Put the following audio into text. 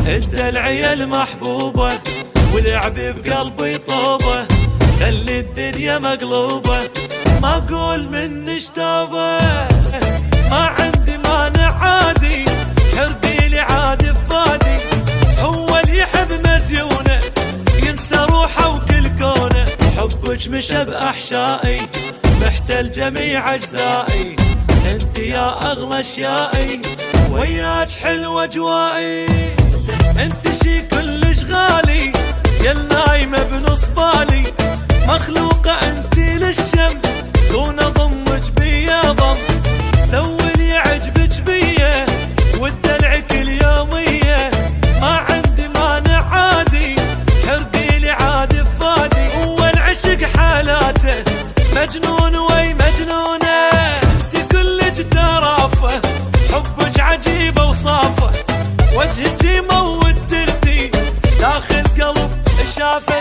الدلعية المحبوبة ولعبي بقلبي طوبة، خلي الدنيا مقلوبة ما اقول من اشتوبة. ما عندي مانع عادي، حربي لي عاد بفادي، هو اللي يحب مزيونه ينسى روحه وكل كونه. حبك مشى باحشائي محتل جميع اجزائي، انت يا اغلى اشيائي وياك حلوة اجوائي. انت شي كلش غالي يا النايمة بنص بالي، مخلوقة انت للشم كون اضمك بيا ضم. سوي لي عجبك بيا والدلع كل يومية، ما عندي مانع عادي، حرقي لي عاد بفادي. هو العشق حالاته مجنون وي مجنونة، انت كلك درافة حبك عجيبة وصافة، وجهك يموت ترتي داخل قلب شافه.